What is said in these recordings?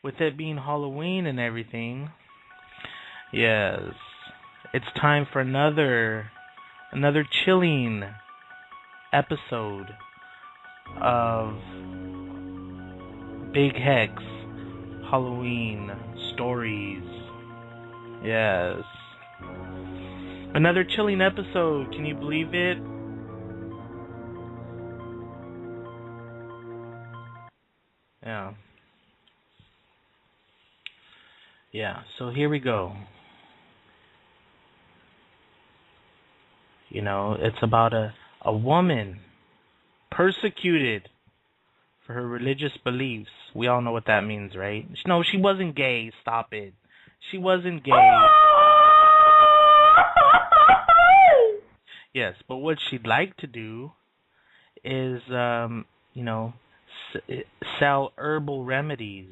with it being Halloween and everything, yes, it's time for another chilling episode of Big Hex Halloween stories. Yes. Another chilling episode, can you believe it? Yeah. Yeah, so here we go. It's about a woman persecuted for her religious beliefs. We all know what that means, right? No, she wasn't gay. Stop it. She wasn't gay. Yes, but what she'd like to do is, sell herbal remedies.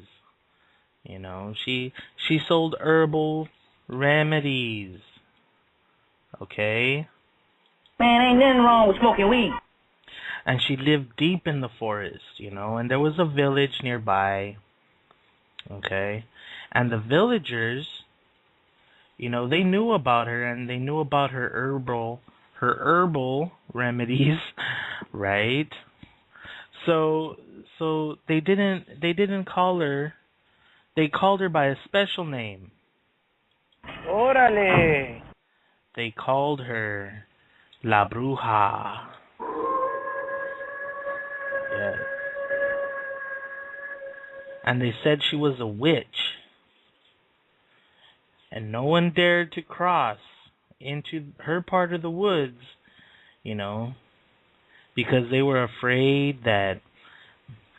She sold herbal remedies. Okay? Man, ain't nothing wrong with smoking weed. And she lived deep in the forest, and there was a village nearby. Okay? And the villagers, they knew about her, and they knew about her herbal remedies, right? So they didn't call her. They called her by a special name. Órale. They called her La Bruja. Yes. And they said she was a witch. And no one dared to cross into her part of the woods, because they were afraid that,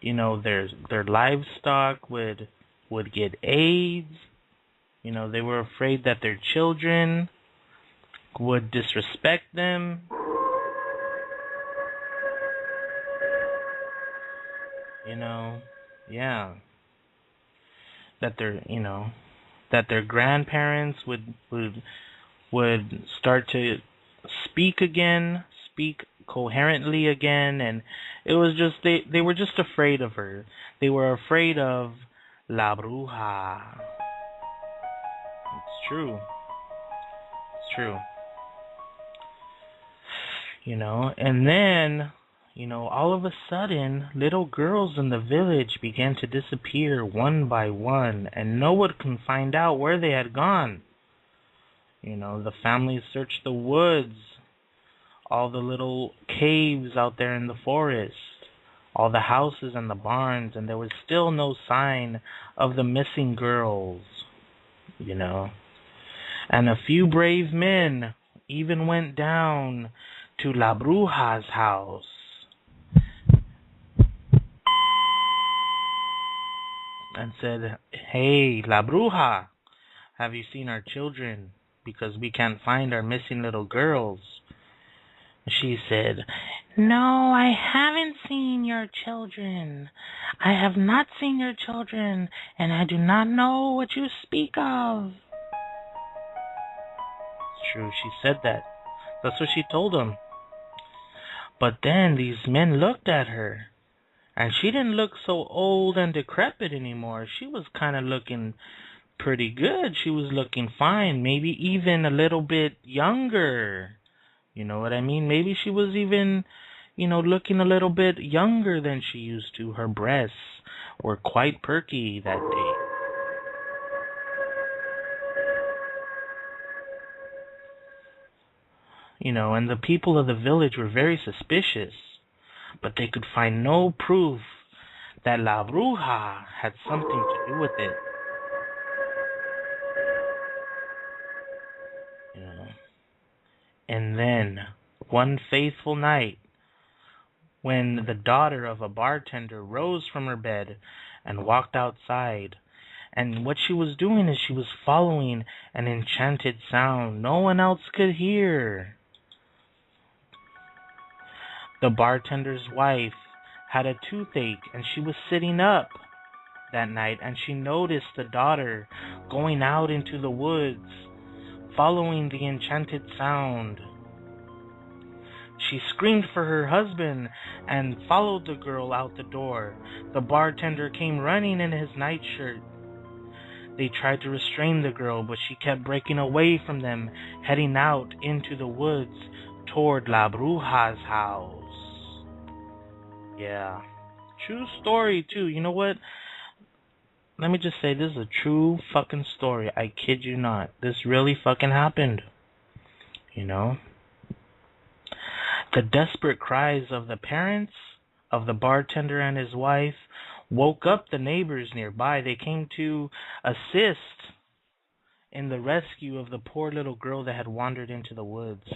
their livestock would get AIDS. They were afraid that their children would disrespect them. Yeah. That their grandparents would start to speak coherently again, and it was just they were just afraid of her. They were afraid of La Bruja. It's true. And then, all of a sudden, little girls in the village began to disappear one by one, and no one could find out where they had gone. The families searched the woods, all the little caves out there in the forest, all the houses and the barns, and there was still no sign of the missing girls, And a few brave men even went down to La Bruja's house. And said, "Hey, La Bruja, have you seen our children? Because we can't find our missing little girls." She said, "No, I haven't seen your children. I have not seen your children, and I do not know what you speak of." It's true, she said that. That's what she told them. But then these men looked at her, and she didn't look so old and decrepit anymore. She was kind of looking pretty good. She was looking fine, maybe even a little bit younger. You know what I mean? Maybe she was even, looking a little bit younger than she used to. Her breasts were quite perky that day. And the people of the village were very suspicious, but they could find no proof that La Bruja had something to do with it. And then, one faithful night, when the daughter of a bartender rose from her bed and walked outside, and what she was doing is she was following an enchanted sound no one else could hear. The bartender's wife had a toothache, and she was sitting up that night, and she noticed the daughter going out into the woods, following the enchanted sound. She screamed for her husband and followed the girl out the door. The bartender came running in his nightshirt, They tried to restrain the girl, but she kept breaking away from them, heading out into the woods toward La Bruja's house. Yeah. True story, too. You know what? Let me just say, this is a true fucking story. I kid you not. This really fucking happened. You know? The desperate cries of the parents, of the bartender and his wife, woke up the neighbors nearby. They came to assist in the rescue of the poor little girl that had wandered into the woods.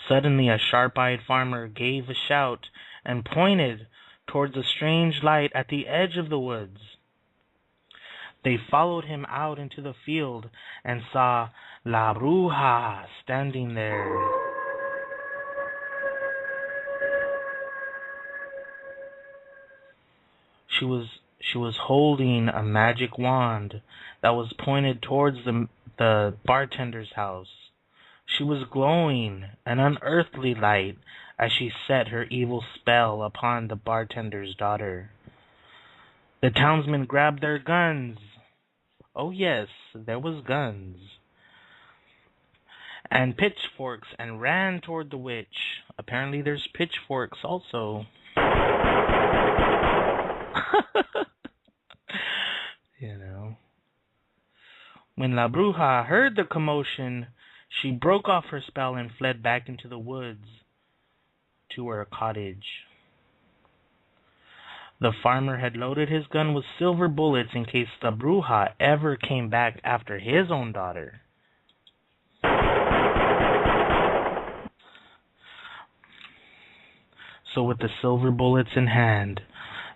Suddenly, a sharp-eyed farmer gave a shout and pointed towards a strange light at the edge of the woods. They followed him out into the field and saw La Bruja standing there. She was holding a magic wand that was pointed towards the bartender's house. She was glowing an unearthly light as she set her evil spell upon the bartender's daughter. The townsmen grabbed their guns. Oh yes, there was guns. And pitchforks and ran toward the witch. Apparently there's pitchforks also. You know. When La Bruja heard the commotion, she broke off her spell and fled back into the woods to her cottage. The farmer had loaded his gun with silver bullets in case La Bruja ever came back after his own daughter. So with the silver bullets in hand,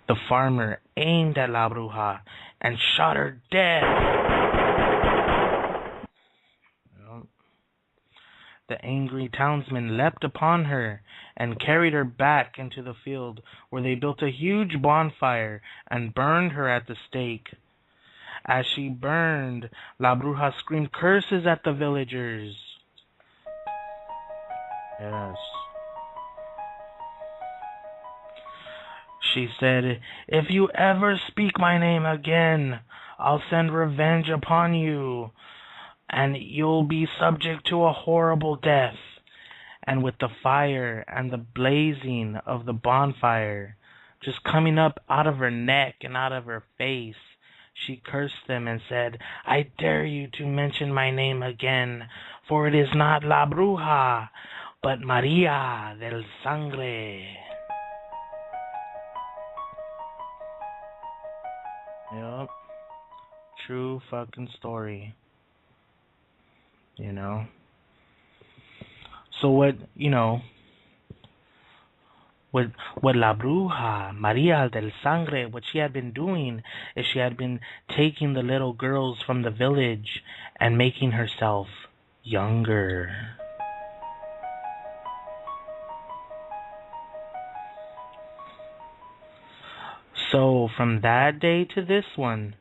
the farmer aimed at La Bruja and shot her dead. The angry townsmen leapt upon her and carried her back into the field, where they built a huge bonfire and burned her at the stake. As she burned, La Bruja screamed curses at the villagers. Yes. She said, "If you ever speak my name again, I'll send revenge upon you, and you'll be subject to a horrible death." And with the fire and the blazing of the bonfire just coming up out of her neck and out of her face, she cursed them and said, "I dare you to mention my name again, for it is not La Bruja, but Maria del Sangre." Yep. True fucking story. You know? So what La Bruja, Maria del Sangre, what she had been doing is she had been taking the little girls from the village and making herself younger. So from that day to this one,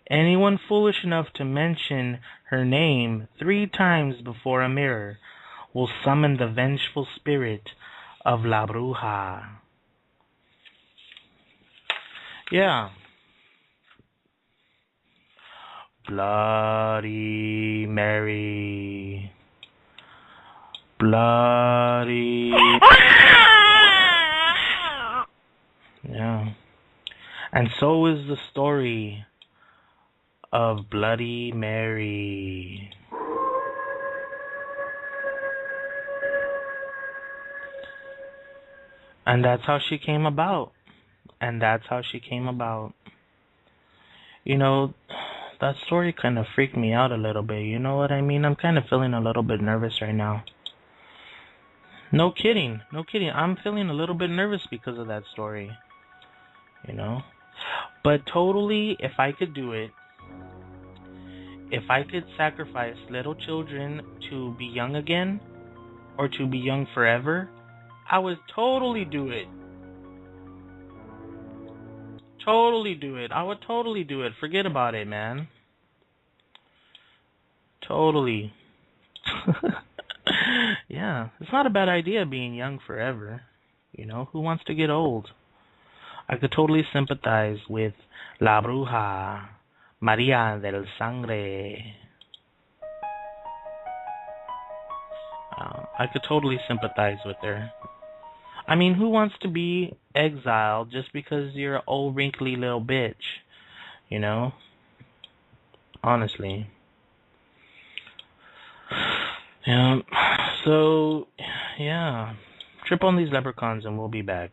anyone foolish enough to mention her name 3 times before a mirror will summon the vengeful spirit of La Bruja. Yeah. Bloody Mary. Bloody... Yeah. And so is the story of Bloody Mary. And that's how she came about. You know, that story kind of freaked me out a little bit. You know what I mean? I'm kind of feeling a little bit nervous right now. No kidding. I'm feeling a little bit nervous because of that story. You know? But totally, if I could do it, if I could sacrifice little children to be young again, or to be young forever, I would totally do it. I would totally do it. Forget about it, man. Totally. Yeah, it's not a bad idea being young forever. You know, who wants to get old? I could totally sympathize with La Bruja, Maria del Sangre. I could totally sympathize with her. I mean, who wants to be exiled just because you're an old wrinkly little bitch? You know? Honestly. Yeah. So, yeah. Trip on these leprechauns and we'll be back.